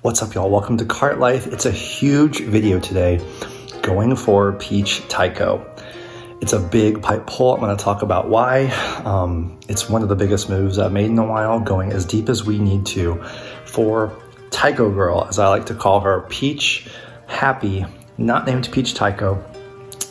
What's up, y'all? Welcome to Kart Life. It's a huge video today going for Peach Taiko. It's a big pipe pull. I'm going to talk about why. It's one of the biggest moves I've made in a while, going as deep as we need to for TaikoGirl, as I like to call her, Peach Happi, not named Peach Taiko.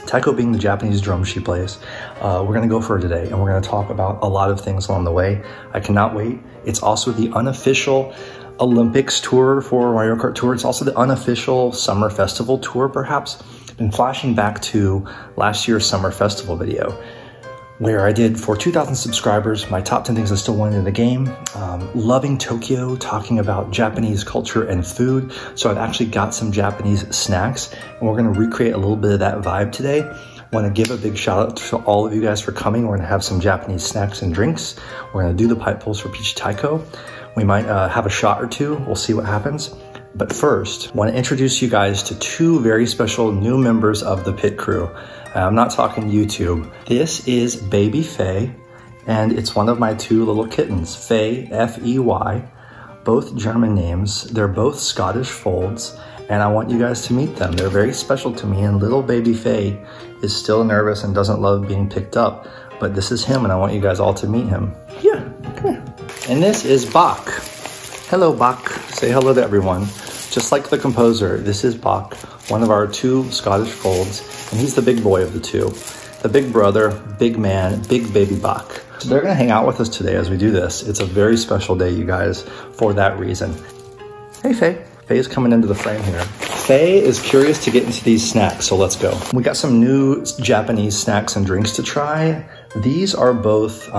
Taiko being the Japanese drum she plays. We're gonna go for her today, and we're gonna talk about a lot of things along the way. I cannot wait. It's also the unofficial Olympics tour for Mario Kart Tour. It's also the unofficial Summer Festival tour, perhaps. Been flashing back to last year's Summer Festival video, where I did, for 2,000 subscribers, my top 10 things I still wanted in the game. Loving Tokyo, talking about Japanese culture and food. So I've actually got some Japanese snacks, and we're gonna recreate a little bit of that vibe today. Wanna give a big shout out to all of you guys for coming. We're gonna have some Japanese snacks and drinks. We're gonna do the pipe pulls for Peach Taiko. We might have a shot or two. We'll see what happens. But first, I wanna introduce you guys to two very special new members of the pit crew. I'm not talking YouTube. This is Baby Faye, and it's one of my two little kittens, Faye, F-E-Y, both German names. They're both Scottish folds, and I want you guys to meet them. They're very special to me, and little Baby Faye is still nervous and doesn't love being picked up, but this is him, and I want you guys all to meet him. Yeah, come here. And this is Bach. Hello, Bach. Say hello to everyone. Just like the composer, this is Bach, one of our two Scottish folds, and he's the big boy of the two. The big brother, big man, big baby Bach. So they're gonna hang out with us today as we do this. It's a very special day, you guys, for that reason. Hey, Faye. Faye is coming into the frame here. Faye is curious to get into these snacks, so let's go. We got some new Japanese snacks and drinks to try. These are both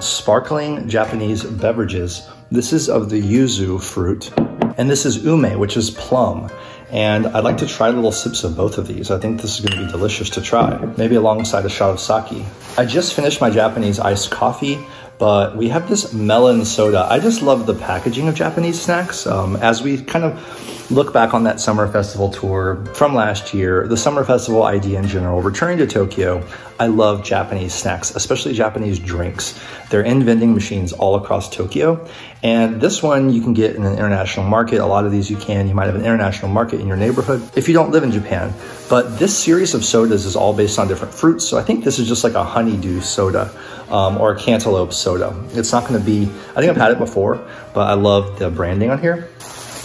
sparkling Japanese beverages. This is of the yuzu fruit, and this is ume, which is plum. And I'd like to try little sips of both of these. I think this is gonna be delicious to try, maybe alongside a shot of sake. I just finished my Japanese iced coffee, but we have this melon soda. I just love the packaging of Japanese snacks. As we kind of look back on that Summer Festival tour from last year, the Summer Festival idea in general, returning to Tokyo, I love Japanese snacks, especially Japanese drinks. They're in vending machines all across Tokyo. And this one you can get in an international market. A lot of these you can. You might have an international market in your neighborhood if you don't live in Japan. But this series of sodas is all based on different fruits. So I think this is just like a honeydew soda or a cantaloupe soda. It's not gonna be, I think I've had it before, but I love the branding on here.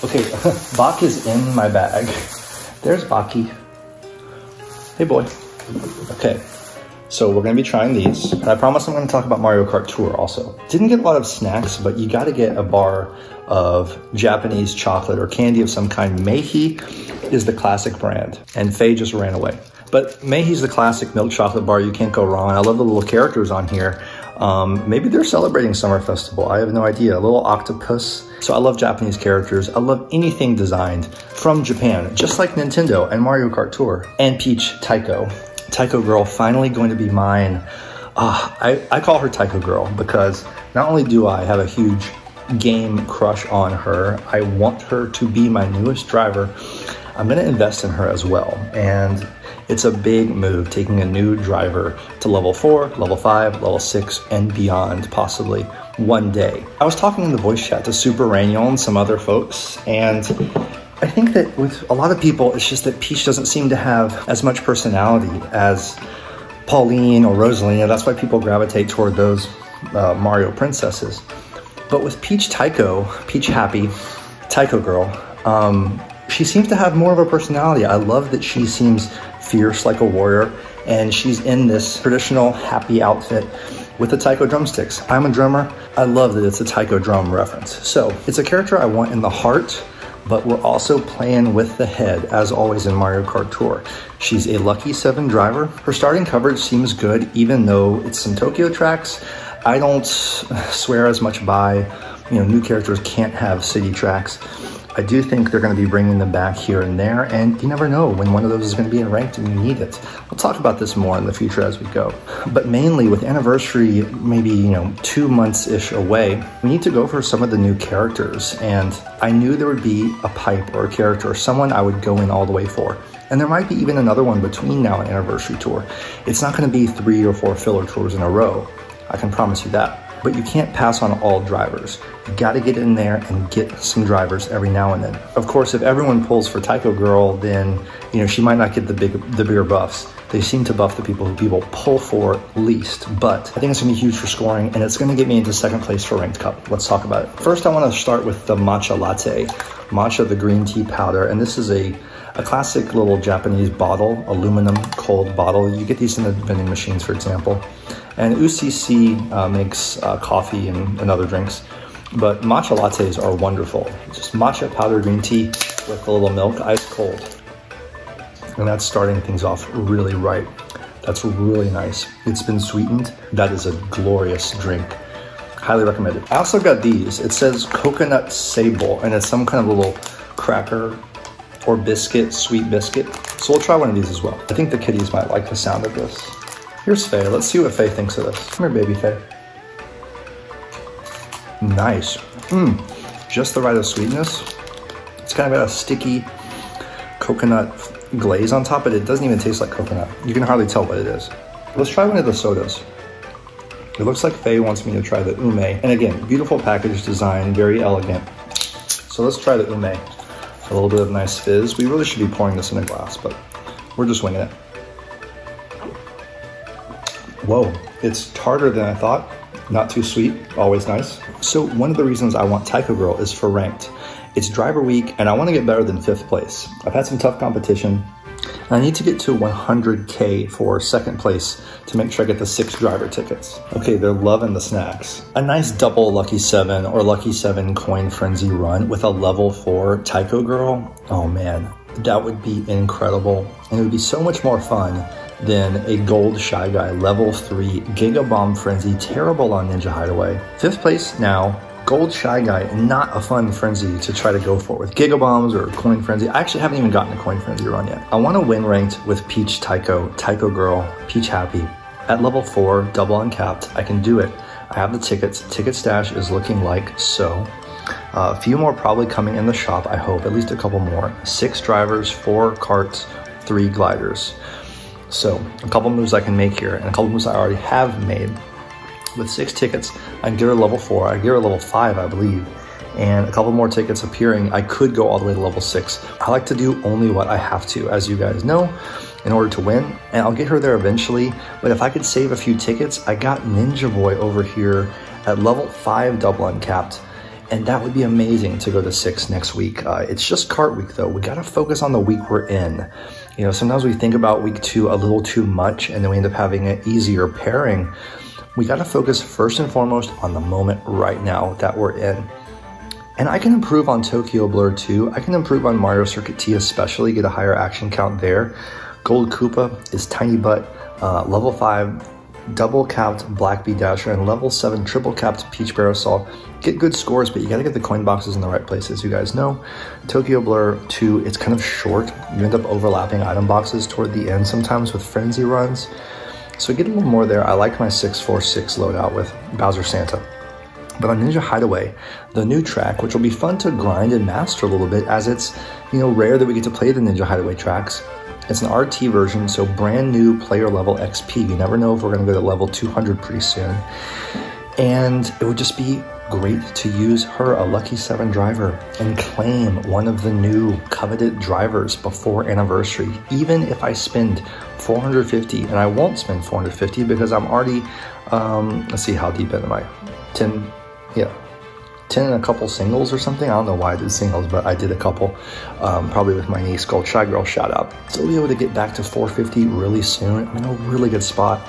Okay, Bach is in my bag. There's Baki. Hey, boy. Okay, so we're gonna be trying these. And I promise I'm gonna talk about Mario Kart Tour also. Didn't get a lot of snacks, but you gotta get a bar of Japanese chocolate or candy of some kind. Meiji is the classic brand, and Faye just ran away. But Meiji's the classic milk chocolate bar. You can't go wrong. I love the little characters on here. Maybe they're celebrating Summer Festival. I have no idea. A little octopus. So I love Japanese characters. I love anything designed from Japan, just like Nintendo and Mario Kart Tour and Peach Taiko. TaikoGirl finally going to be mine. I call her TaikoGirl because not only do I have a huge game crush on her, I want her to be my newest driver. I'm gonna invest in her as well. And it's a big move, taking a new driver to level 4, level 5, level 6, and beyond, possibly one day. I was talking in the voice chat to Super Raniel and some other folks, and I think that with a lot of people, it's just that Peach doesn't seem to have as much personality as Pauline or Rosalina. That's why people gravitate toward those Mario princesses. But with Peach Taiko, Peach Happi, TaikoGirl, she seems to have more of a personality. I love that she seems fierce like a warrior, and she's in this traditional Happi outfit with the Taiko drumsticks. I'm a drummer. I love that it's a Taiko drum reference. So it's a character I want in the heart, but we're also playing with the head, as always in Mario Kart Tour. She's a lucky 7 driver. Her starting coverage seems good, even though it's some Tokyo tracks. I don't swear as much by, new characters can't have city tracks. I do think they're going to be bringing them back here and there, and you never know when one of those is going to be in ranked and you need it. We'll talk about this more in the future as we go. But mainly with anniversary, maybe 2 months-ish away, we need to go for some of the new characters, and I knew there would be a pipe or a character or someone I would go in all the way for. And there might be even another one between now and anniversary tour. It's not going to be 3 or 4 filler tours in a row. I can promise you that. but you can't pass on all drivers. You gotta get in there and get some drivers every now and then. Of course, if everyone pulls for TaikoGirl, then she might not get the bigger buffs. They seem to buff the people who people pull for least, but I think it's gonna be huge for scoring, and it's gonna get me into second place for Ranked Cup. Let's talk about it. First, I wanna start with the matcha latte. Matcha, the green tea powder, and this is a classic little Japanese bottle, aluminum cold bottle. You get these in the vending machines, for example. And UCC makes coffee and other drinks, but matcha lattes are wonderful. Just matcha powdered green tea with a little milk, ice cold. And that's starting things off really right. That's really nice. It's been sweetened. That is a glorious drink. Highly recommended. I also got these. It says coconut sable, and it's some kind of little cracker or biscuit, sweet biscuit. So we'll try one of these as well. I think the kitties might like the sound of this. Here's Faye. Let's see what Faye thinks of this. Come here, baby Faye. Nice. Just the right of sweetness. It's kind of got a sticky coconut glaze on top, but it doesn't even taste like coconut. You can hardly tell what it is. Let's try one of the sodas. It looks like Faye wants me to try the ume. And again, beautiful package design, very elegant. So let's try the ume. A little bit of nice fizz. We really should be pouring this in a glass, but we're just winging it. Whoa, it's tartar than I thought. Not too sweet, always nice. So one of the reasons I want TaikoGirl is for ranked. It's driver week, and I want to get better than 5th place. I've had some tough competition, and I need to get to 100K for 2nd place to make sure I get the 6 driver tickets. Okay, they're loving the snacks. A nice double Lucky 7 or Lucky 7 coin frenzy run with a level 4 TaikoGirl. Oh man, that would be incredible. And it would be so much more fun than a gold Shy Guy level 3 Giga Bomb Frenzy, terrible on Ninja Hideaway. 5th place now, gold Shy Guy, not a fun frenzy to try to go for with Giga Bombs or Coin Frenzy. I actually haven't even gotten a Coin Frenzy run yet. I want to win ranked with Peach Taiko, TaikoGirl, Peach Happi. At level 4, double uncapped, I can do it. I have the tickets. Ticket stash is looking like so. A few more probably coming in the shop, I hope, at least a couple more. 6 drivers, 4 carts, 3 gliders. So a couple moves I can make here, and a couple moves I already have made. With 6 tickets, I can get her level 4, I can get her level 5, I believe. And a couple more tickets appearing, I could go all the way to level 6. I like to do only what I have to, as you guys know, in order to win. And I'll get her there eventually, but if I could save a few tickets, I got Ninja Boy over here at level 5 double uncapped. And that would be amazing to go to 6 next week. It's just kart week though. We gotta focus on the week we're in. Sometimes we think about week 2 a little too much, and then we end up having an easier pairing. We gotta focus first and foremost on the moment right now that we're in. And I can improve on Tokyo Blur too. I can improve on Mario Circuit T especially, get a higher action count there. Gold Koopa is Tiny Butt, level 5 double capped Black Bee Dasher, and level 7 triple capped Peach Parasol. Get good scores, but you gotta get the coin boxes in the right places. You guys know Tokyo Blur 2, it's kind of short. You end up overlapping item boxes toward the end sometimes with frenzy runs. So get a little more there. I like my 646 loadout with Bowser Santa. But on Ninja Hideaway, the new track, which will be fun to grind and master a little bit, as it's rare that we get to play the Ninja Hideaway tracks. It's an RT version, so brand new player level XP. You never know if we're gonna go to level 200 pretty soon. And it would just be great to use her, a Lucky 7 driver, and claim one of the new coveted drivers before anniversary. Even if I spend 450, and I won't spend 450 because I'm already, let's see, how deep in am I? 10, yeah. 10 and a couple singles or something. I don't know why I did singles, but I did a couple, probably with my niece, Gold Shy Girl, shout out. So we'll be able to get back to 450 really soon. I'm in a really good spot.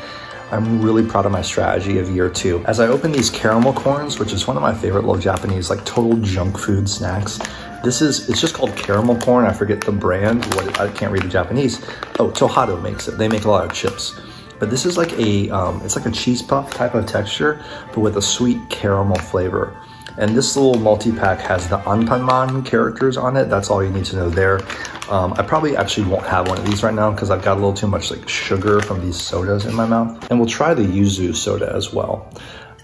I'm really proud of my strategy of year 2. As I open these caramel corns, which is one of my favorite little Japanese, like total junk food snacks. It's just called caramel corn. I forget the brand, I can't read the Japanese. Oh, Tohado makes it. They make a lot of chips. But this is like it's like a cheese puff type of texture, but with a sweet caramel flavor. And this little multi-pack has the Anpanman characters on it. That's all you need to know there. I probably actually won't have one of these right now because I've got a little too much like sugar from these sodas in my mouth. And we'll try the Yuzu soda as well.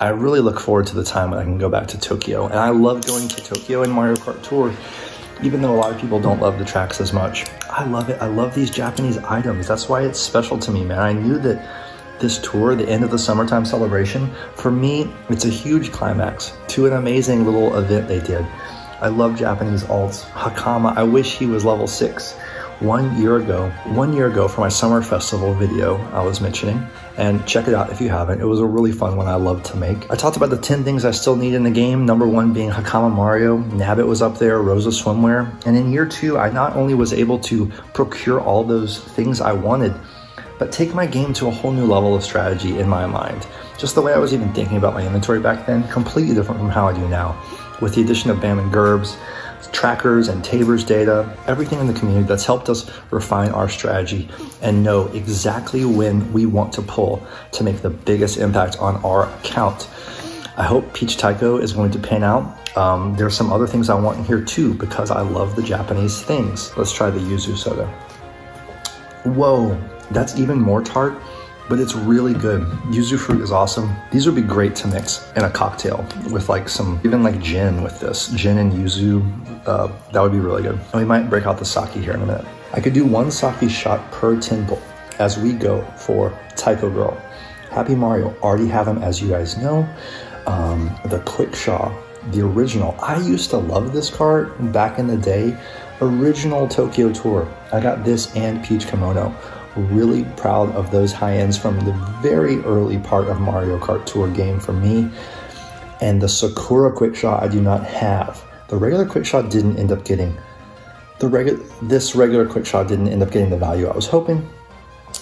I really look forward to the time when I can go back to Tokyo. And I love going to Tokyo in Mario Kart Tour, even though a lot of people don't love the tracks as much. I love it. I love these Japanese items. That's why it's special to me, man. I knew that This tour, the end of the summertime celebration, for me, it's a huge climax to an amazing little event they did. I love Japanese alts. Hakama, I wish he was level 6. 1 year ago for my summer festival video I was mentioning, and check it out if you haven't. It was a really fun one I love to make. I talked about the 10 things I still need in the game. Number 1 being Hakama Mario, Nabbit was up there, Rosa Swimwear, and in year 2, I not only was able to procure all those things I wanted, but take my game to a whole new level of strategy in my mind. Just the way I was even thinking about my inventory back then, completely different from how I do now. With the addition of BAM and GURBS, trackers and Tabor's data, everything in the community that's helped us refine our strategy and know exactly when we want to pull to make the biggest impact on our account. I hope Peach Taiko is going to pan out. There's some other things I want in here too because I love the Japanese things. Let's try the yuzu soda. Whoa, that's even more tart, but it's really good. Yuzu fruit is awesome. These would be great to mix in a cocktail with like some, even like gin with this. Gin and yuzu, that would be really good. And we might break out the sake here in a minute. I could do 1 sake shot per 10 pull as we go for TaikoGirl. Happy Mario, already have him as you guys know. The Quickshaw, the original. I used to love this card back in the day. Original Tokyo Tour. I got this and Peach Kimono. Really proud of those high ends from the very early part of Mario Kart Tour game for me. And the Sakura Quickshaw I do not have. The regular Quickshaw didn't end up getting this regular Quickshaw didn't end up getting the value I was hoping.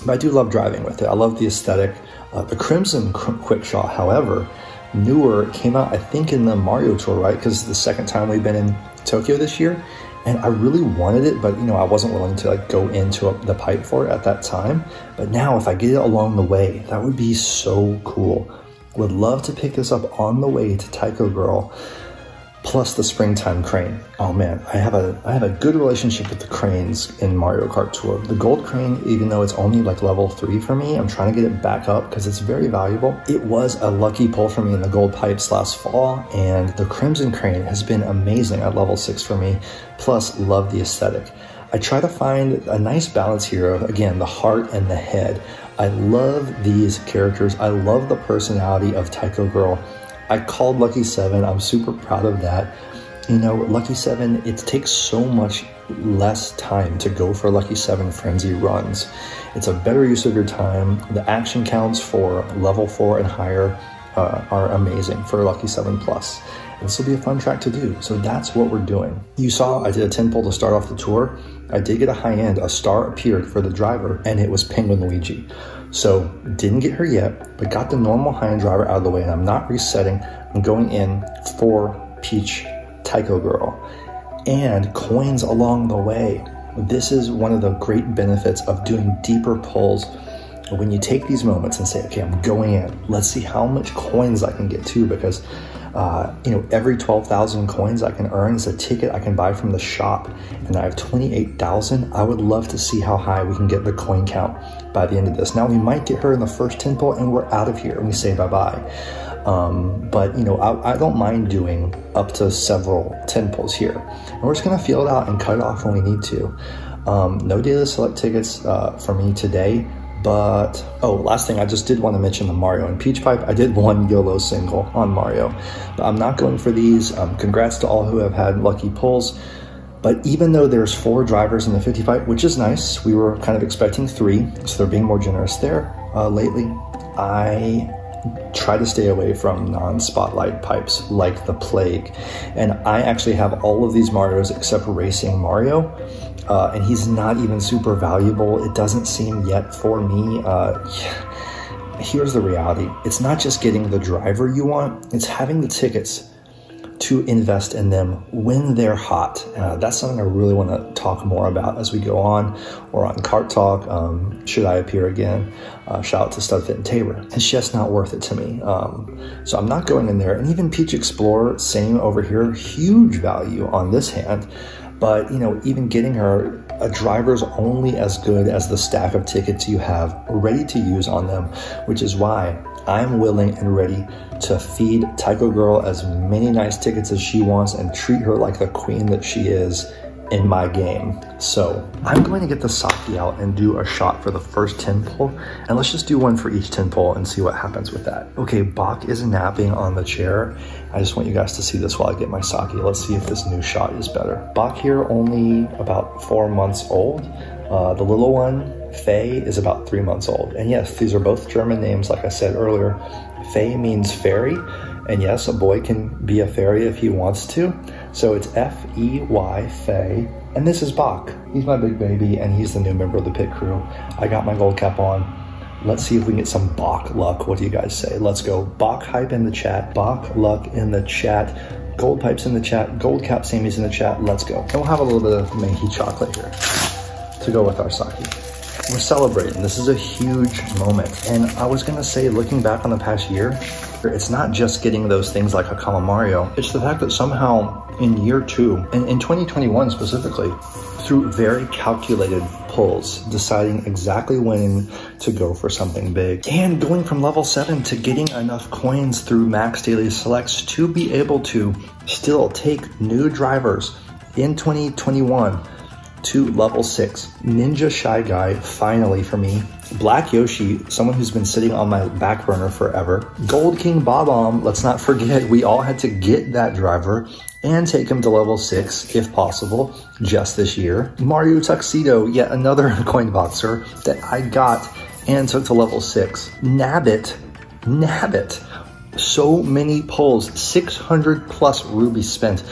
But I do love driving with it. I love the aesthetic. The Crimson Quickshaw, however, newer, came out I think in the Mario Tour, right? Because it's the second time we've been in Tokyo this year. And I really wanted it, but you know, I wasn't willing to like go into the pipe for it at that time. But now if I get it along the way, that would be so cool. Would love to pick this up on the way to TaikoGirl, plus the Springtime Crane. Oh man, I have a good relationship with the cranes in Mario Kart Tour. The Gold Crane, even though it's only like level 3 for me, I'm trying to get it back up because it's very valuable. It was a lucky pull for me in the Gold Pipes last fall, and the Crimson Crane has been amazing at level 6 for me, plus love the aesthetic. I try to find a nice balance here of, again, the heart and the head. I love these characters. I love the personality of TaikoGirl. I called Lucky 7. I'm super proud of that. You know, Lucky 7, it takes so much less time to go for Lucky 7 frenzy runs. It's a better use of your time. The action counts for level 4 and higher are amazing for Lucky 7 Plus. And this will be a fun track to do. So that's what we're doing. You saw I did a 10 pull to start off the tour. I did get a high end. A star appeared for the driver, and it was Penguin Luigi. So didn't get her yet, but got the normal high end driver out of the way, and I'm not resetting. I'm going in for Peach TaikoGirl and coins along the way. This is one of the great benefits of doing deeper pulls. When you take these moments and say, okay, I'm going in, let's see how much coins I can get to, because you know, every 12,000 coins I can earn is a ticket I can buy from the shop, and I have 28,000. I would love to see how high we can get the coin count by the end of this. Now, we might get her in the first 10 pull and we're out of here and we say bye-bye. But you know, I don't mind doing up to several 10 pulls here. And we're just gonna feel it out and cut it off when we need to. No daily select tickets for me today. But, oh, last thing, I just did want to mention the Mario and Peach Pipe. I did one YOLO single on Mario, but I'm not going for these. Congrats to all who have had lucky pulls. But even though there's 4 drivers in the 50 pipe, which is nice, we were kind of expecting 3, so they're being more generous there lately. I try to stay away from non-spotlight pipes like the plague. And I actually have all of these Marios except Racing Mario. And he's not even super valuable. It doesn't seem yet for me. Here's the reality. It's not just getting the driver you want, it's having the tickets to invest in them when they're hot. That's something I really want to talk more about as we go on, or on Kart Talk, should I appear again. Shout out to StudFit and Tabor. It's just not worth it to me. So I'm not going in there. And even Peach Explorer, same over here, huge value on this hand. But, you know, even getting her, a driver's only as good as the stack of tickets you have ready to use on them, which is why I'm willing and ready to feed TaikoGirl as many nice tickets as she wants and treat her like the queen that she is in my game. So I'm going to get the sake out and do a shot for the first 10 pull, and let's just do one for each 10 pull and see what happens with that. Okay, Bach is napping on the chair. I just want you guys to see this while I get my sake. Let's see if this new shot is better. Bach here, only about 4 months old. The little one, Faye, is about 3 months old. And yes, these are both German names, like I said earlier. Faye means fairy, and yes, a boy can be a fairy if he wants to. So it's F-E-Y, Faye. And this is Bach. He's my big baby, and he's the new member of the pit crew. I got my gold cap on. Let's see if we can get some Bach luck. What do you guys say? Let's go. Bach hype in the chat. Bach luck in the chat. Gold pipes in the chat. Gold cap Sammy's in the chat. Let's go. And we'll have a little bit of Meiji chocolate here to go with our sake. We're celebrating. This is a huge moment. And I was gonna say, looking back on the past year, it's not just getting those things like Hakama Mario. It's the fact that somehow in year 2, and in 2021 specifically, through very calculated pulls, deciding exactly when to go for something big, and going from level 7 to getting enough coins through max daily selects to be able to still take new drivers in 2021 to level 6. Ninja Shy Guy, finally for me. Black Yoshi, someone who's been sitting on my back burner forever. Gold King Bob-omb, let's not forget, we all had to get that driver and take him to level 6, if possible, just this year. Mario Tuxedo, yet another coin boxer that I got and took to level 6. Nabbit. So many pulls, 600 plus rubies spent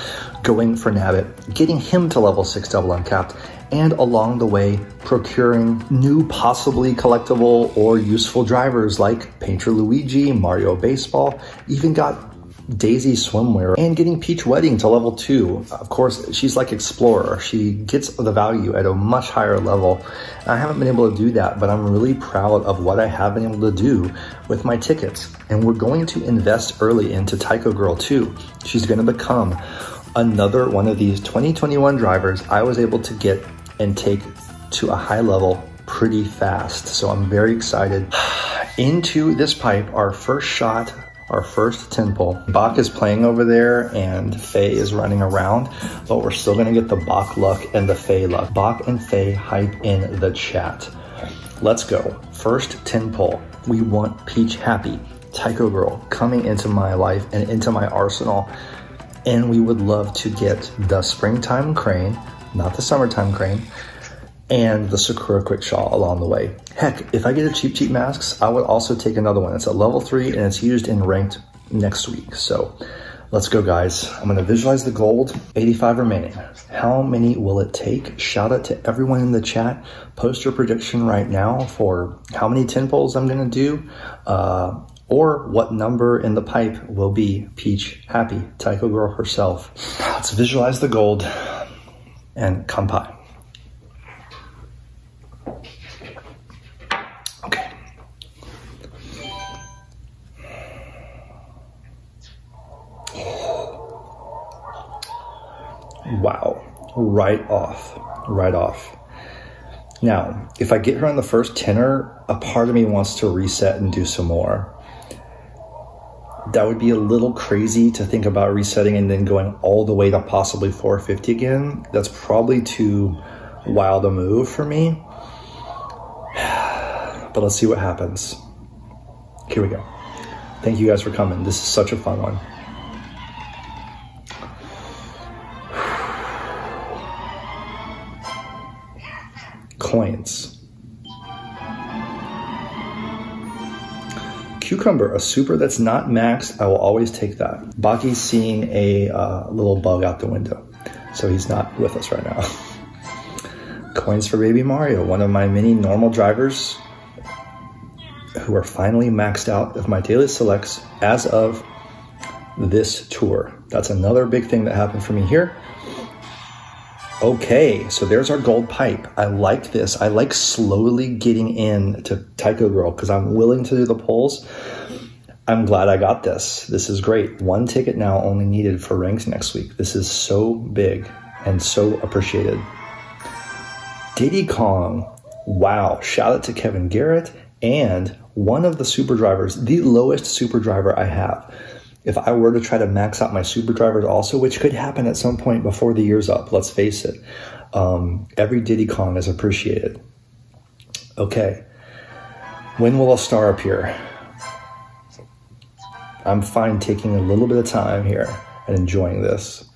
going for Nabbit, getting him to level 6 double uncapped, and along the way procuring new possibly collectible or useful drivers like Painter Luigi, Mario Baseball, even got Daisy Swimwear, and getting Peach Wedding to level 2. Of course, she's like Explorer. She gets the value at a much higher level. I haven't been able to do that, but I'm really proud of what I have been able to do with my tickets. And we're going to invest early into TaikoGirl too. She's going to become another one of these 2021 drivers I was able to get and take to a high level pretty fast. So I'm very excited. Into this pipe, our first shot, our first 10 pull. Bach is playing over there and Faye is running around, but we're still gonna get the Bach luck and the Faye luck. Bach and Faye hype in the chat. Let's go. First 10 pull. We want Peach Happi, TaikoGirl coming into my life and into my arsenal. And we would love to get the Springtime Crane, not the Summertime Crane, and the Sakura Quick Shaw along the way. Heck, if I get a cheap masks, I would also take another one. It's a level 3 and it's used in ranked next week. So let's go, guys. I'm gonna visualize the gold, 85 remaining. How many will it take? Shout out to everyone in the chat. Post your prediction right now for how many 10 pulls I'm gonna do, or what number in the pipe will be Peach Happi, TaikoGirl herself. Let's visualize the gold and kanpai. Okay. Wow, right off. Now, if I get her on the first tenner, a part of me wants to reset and do some more. That would be a little crazy to think about resetting and then going all the way to possibly 450 again. That's probably too wild a move for me. But let's see what happens. Here we go. Thank you guys for coming. This is such a fun one. Coins. Cucumber, a super that's not maxed. I will always take that. Baki's seeing a little bug out the window, so he's not with us right now. Coins for Baby Mario, one of my many normal drivers who are finally maxed out of my daily selects as of this tour. That's another big thing that happened for me here. Okay, so there's our gold pipe. I like this. I like slowly getting in to TaikoGirl because I'm willing to do the pulls. I'm glad I got this. This is great. One ticket now only needed for ranks next week. This is so big and so appreciated. Diddy Kong. Wow. Shout out to Kevin Garrett and one of the super drivers, the lowest super driver I have. If I were to try to max out my super drivers also, which could happen at some point before the year's up, let's face it, every Diddy Kong is appreciated. Okay, when will a star appear? I'm fine taking a little bit of time here and enjoying this.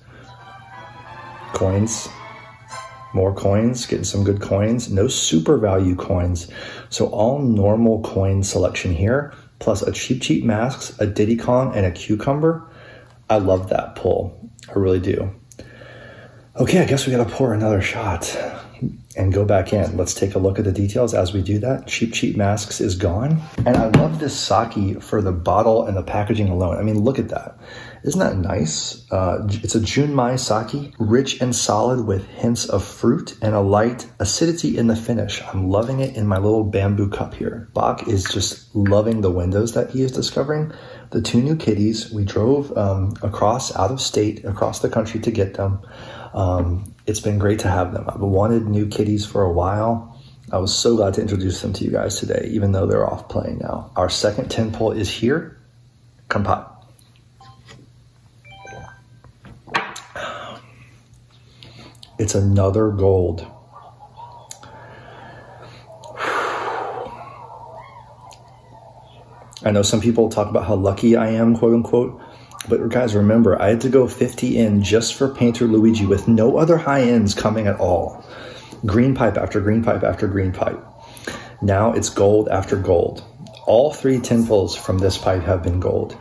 Coins, more coins, getting some good coins. No super value coins, so all normal coin selection here, plus a cheap masks, a Diddy Kong, and a cucumber. I love that pull, I really do. Okay, I guess we gotta pour another shot and go back in. Let's take a look at the details as we do that. Cheap masks is gone. And I love this sake for the bottle and the packaging alone. I mean, look at that. Isn't that nice? It's a Junmai sake, rich and solid with hints of fruit and a light acidity in the finish. I'm loving it in my little bamboo cup here. Bach is just loving the windows that he is discovering. The 2 new kitties, we drove across out of state, across the country to get them. It's been great to have them. I've wanted new kitties for a while. I was so glad to introduce them to you guys today, even though they're off playing now. Our second 10 pull is here. Kampai. It's another gold. I know some people talk about how lucky I am, quote unquote. But guys, remember, I had to go 50 in just for Painter Luigi with no other high ends coming at all. Green pipe after green pipe after green pipe. Now it's gold after gold. All 3 10 pulls from this pipe have been gold.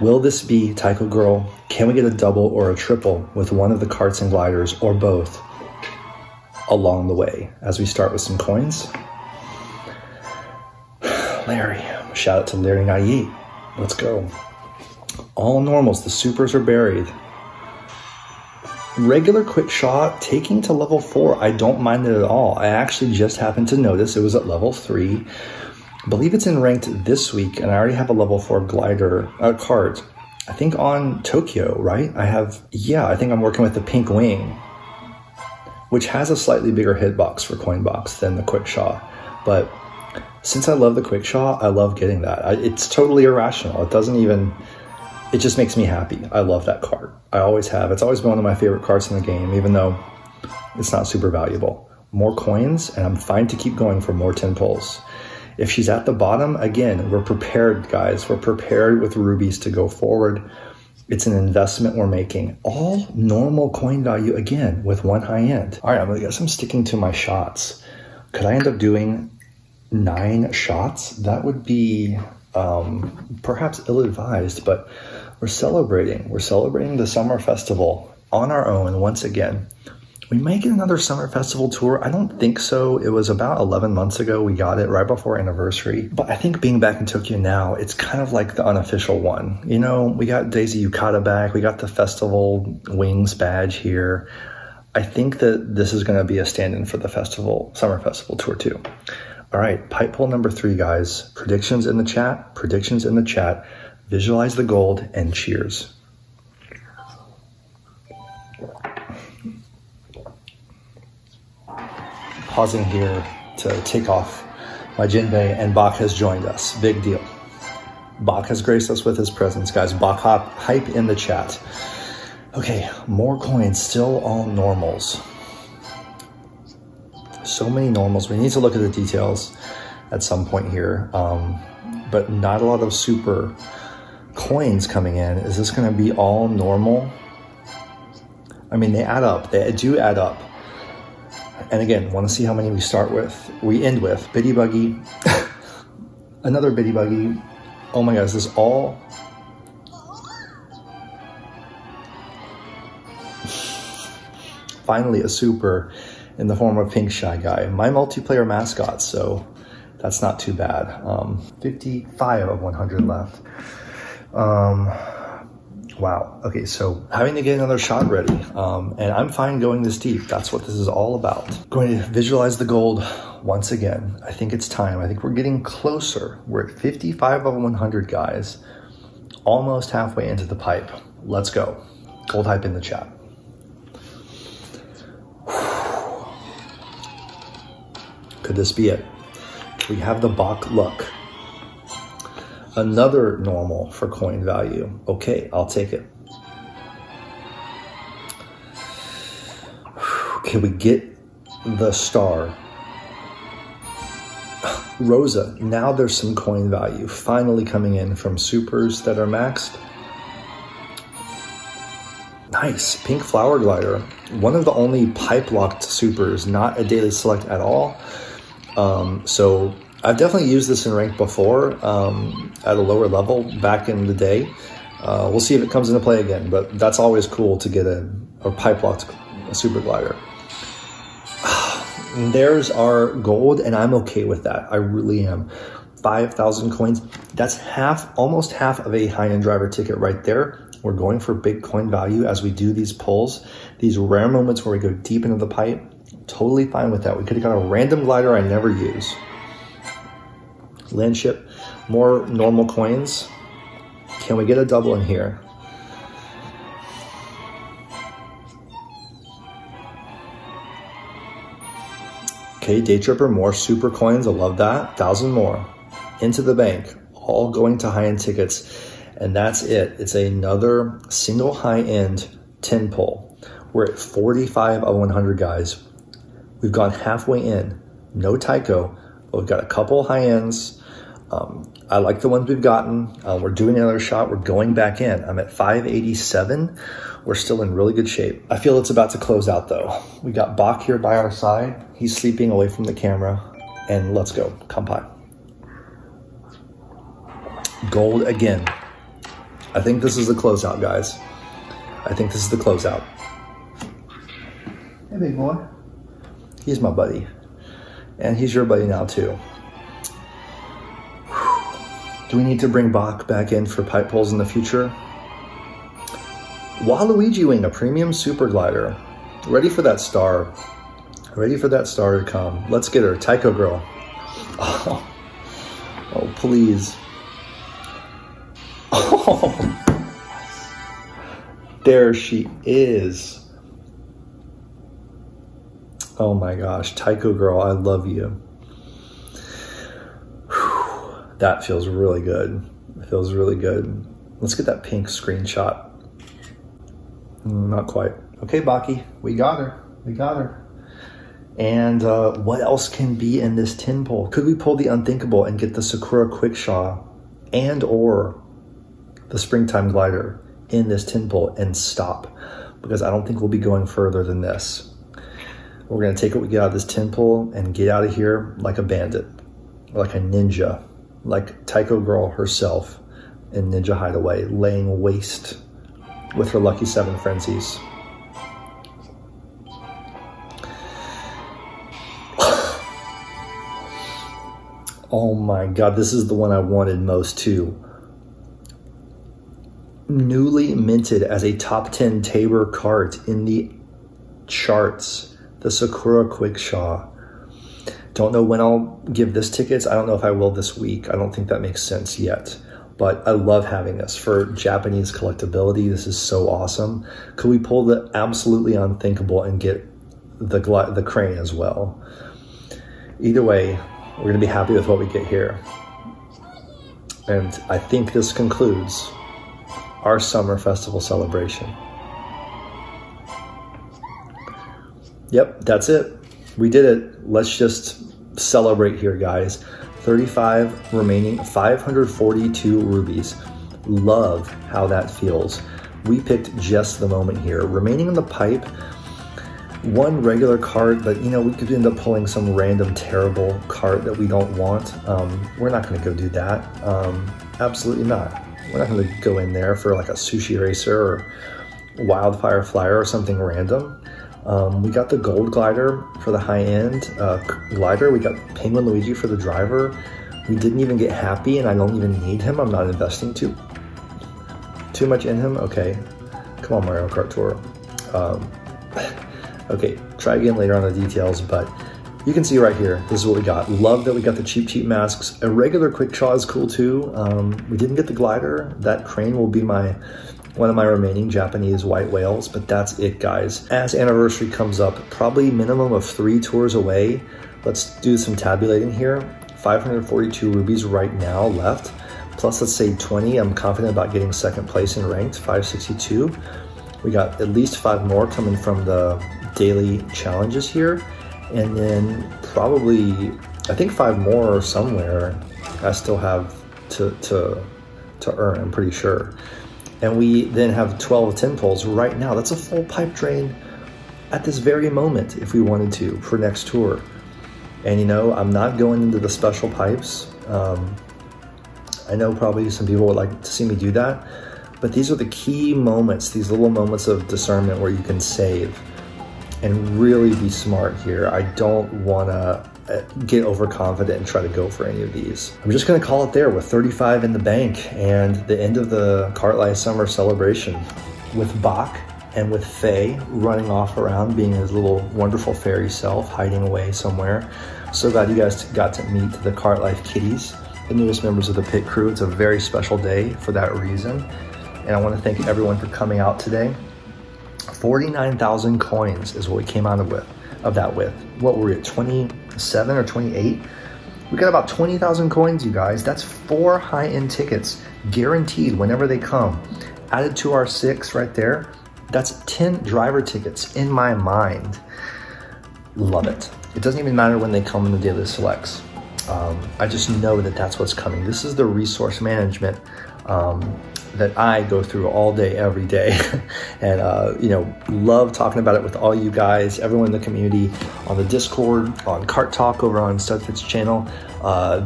Will this be TaikoGirl? Can we get a double or a triple with one of the karts and gliders, or both along the way as we start with some coins? Larry, shout out to Larry98. Let's go. All normals, the supers are buried. Regular quick shot, taking to level 4, I don't mind it at all. I actually just happened to notice it was at level 3. I believe it's in ranked this week, and I already have a level 4 glider cart. I think on Tokyo, right? I think I'm working with the pink wing, which has a slightly bigger hitbox for coin box than the quick shot. But since I love the quick shot, I love getting that. It's totally irrational. It just makes me happy. I love that card. I always have. It's always been one of my favorite cards in the game, even though it's not super valuable. More coins, and I'm fine to keep going for more 10 pulls. If she's at the bottom, again, we're prepared, guys. We're prepared with Rubies to go forward. It's an investment we're making. All normal coin value, again, with 1 high end. All right, I guess I'm sticking to my shots. Could I end up doing 9 shots? That would be perhaps ill-advised, but we're celebrating. We're celebrating the summer festival on our own once again. We may get another summer festival tour. I don't think so. It was about 11 months ago. We got it right before anniversary. But I think being back in Tokyo now, it's kind of like the unofficial one. You know, we got Daisy Yukata back. We got the festival wings badge here. I think that this is going to be a stand-in for the summer festival tour too. All right, pipe pull number 3, guys. Predictions in the chat. Predictions in the chat. Visualize the gold and cheers. Pausing here to take off my Jinbei, and Bach has joined us. Big deal. Bach has graced us with his presence, guys. Bach hype in the chat. Okay, more coins, still all normals. So many normals. We need to look at the details at some point here, but not a lot of super coins coming in. Is this going to be all normal? I mean, they add up. They do add up. And again, want to see how many we start with. We end with Biddy Buggy, another Biddy Buggy. Oh my gosh, this all... Finally, a super in the form of Pink Shy Guy, my multiplayer mascot, so that's not too bad. 55 of 100 left. Wow. Okay, so having to get another shot ready, and I'm fine going this deep. That's what this is all about. Going to visualize the gold once again. I think it's time. I think we're getting closer. We're at 55 of 100, guys. Almost halfway into the pipe. Let's go. Gold hype in the chat. Could this be it? We have the Bach look. Another normal for coin value. Okay, I'll take it. Can we get the star? Rosa, now there's some coin value finally coming in from supers that are maxed. Nice, pink flower glider. One of the only pipe locked supers, not a daily select at all. So I've definitely used this in rank before at a lower level back in the day. We'll see if it comes into play again, but that's always cool to get a pipe locked super glider. There's our gold, and I'm okay with that. I really am. 5,000 coins. That's almost half of a high-end driver ticket right there. We're going for big coin value as we do these pulls. These rare moments where we go deep into the pipe. Totally fine with that. We could have got a random glider I never use. Land ship, more normal coins. Can we get a double in here? Okay, day tripper, more super coins. I love that. 1,000 more into the bank, all going to high-end tickets. And that's it. It's another single high-end 10 pull. We're at 45 of 100, guys. We've gone halfway in. No Taiko, but we've got a couple high ends. I like the ones we've gotten. We're doing another shot. We're going back in. I'm at 587. We're still in really good shape. I feel it's about to close out though. We got Bach here by our side. He's sleeping away from the camera. And let's go. Kampai. Gold again. I think this is the closeout, guys. I think this is the closeout. Hey, big boy. He's my buddy. And he's your buddy now too. Do we need to bring Bach back in for pipe pulls in the future? Waluigi Wing, a premium super glider. Ready for that star. Ready for that star to come. Let's get her. TaikoGirl. Oh, please. Oh, there she is. Oh my gosh, TaikoGirl, I love you. Whew, that feels really good. It feels really good. Let's get that pink screenshot. Not quite. Okay, Baki, we got her. We got her. And what else can be in this 10 pull? Could we pull the unthinkable and get the Sakura Quickshaw and or the Springtime Glider in this 10 pull and stop? Because I don't think we'll be going further than this. We're gonna take what we get out of this 10 pull and get out of here like a bandit, like a ninja, like TaikoGirl herself in Ninja Hideaway, laying waste with her lucky 7 frenzies. Oh my God, this is the one I wanted most too. Newly minted as a top 10 Tabor Kart in the charts. The Sakura Quickshaw. Don't know when I'll give this tickets. I don't know if I will this week. I don't think that makes sense yet. But I love having this for Japanese collectability. This is so awesome. Could we pull the absolutely unthinkable and get the crane as well? Either way, we're gonna be happy with what we get here. And I think this concludes our summer festival celebration. Yep, that's it. We did it. Let's just celebrate here, guys. 35 remaining, 542 rubies. Love how that feels. We picked just the moment here. Remaining in the pipe, one regular card, but you know, we could end up pulling some random terrible card that we don't want. We're not gonna go do that. Absolutely not. We're not gonna go in there for like a sushi racer or wildfire flyer or something random. We got the gold glider for the high-end glider. We got Penguin Luigi for the driver. We didn't even get Happi, and I don't even need him. I'm not investing too much in him. Okay, come on, Mario Kart Tour. Okay, try again later on the details, but you can see right here, this is what we got. Love that we got the cheap masks. A regular Quickshaw is cool too. We didn't get the glider. That crane will be one of my remaining Japanese white whales, but that's it, guys. As anniversary comes up, probably minimum of 3 tours away. Let's do some tabulating here. 542 rubies right now left. plus let's say 20. I'm confident about getting second place in ranked, 562. We got at least 5 more coming from the daily challenges here. And then probably, I think 5 more somewhere I still have to earn, I'm pretty sure. And we then have 12 10 poles right now. That's a full pipe drain at this very moment if we wanted to for next tour. And you know, I'm not going into the special pipes. I know probably some people would like to see me do that, but these are the key moments, these little moments of discernment where you can save and really be smart here. I don't want to get overconfident and try to go for any of these. I'm just going to call it there with 35 in the bank and the end of the Kart Life Summer celebration with Bach and with Faye running off around being his little wonderful fairy self, hiding away somewhere. So glad you guys got to meet the Kart Life Kitties, the newest members of the pit crew. It's a very special day for that reason. And I want to thank everyone for coming out today. 49,000 coins is what we came out of that with. What were we at, 27 or 28? We got about 20,000 coins, you guys. That's 4 high-end tickets guaranteed whenever they come. Added to our 6 right there, that's 10 driver tickets in my mind. Love it. It doesn't even matter when they come in the daily selects. I just know that that's what's coming. This is the resource management that I go through all day, every day. And, you know, love talking about it with all you guys, everyone in the community, on the Discord, on Kart Talk over on Studfit's channel.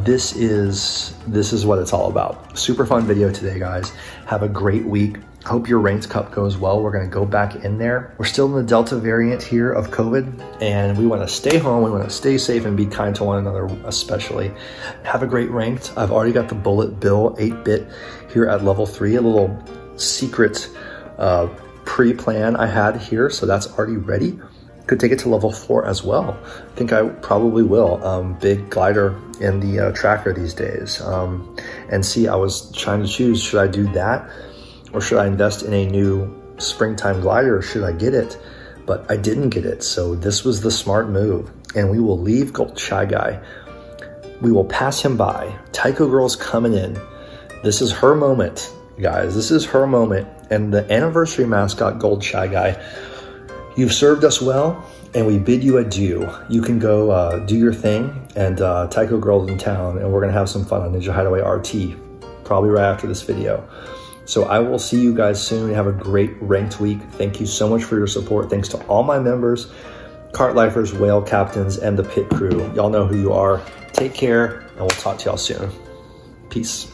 This is what it's all about. Super fun video today, guys. Have a great week. Hope your ranked cup goes well. We're gonna go back in there. We're still in the Delta variant here of COVID, and we wanna stay home, we wanna stay safe and be kind to one another especially. Have a great ranked. I've already got the Bullet Bill 8-bit here at level 3, a little secret pre-plan I had here, so that's already ready. Could take it to level 4 as well. I think I probably will. Big glider in the tracker these days. And see, I was trying to choose, should I do that? Or should I invest in a new springtime glider, or should I get it? But I didn't get it, so this was the smart move. And we will leave Gold Shy Guy. We will pass him by. TaikoGirl's coming in. This is her moment, guys. This is her moment. And the anniversary mascot, Gold Shy Guy, you've served us well, and we bid you adieu. You can go do your thing, and TaikoGirl's in town, and we're gonna have some fun on Ninja Hideaway RT, probably right after this video. So I will see you guys soon. Have a great ranked week. Thank you so much for your support. Thanks to all my members, Kart Lifers, Whale Captains, and the pit crew. Y'all know who you are. Take care, and we'll talk to y'all soon. Peace.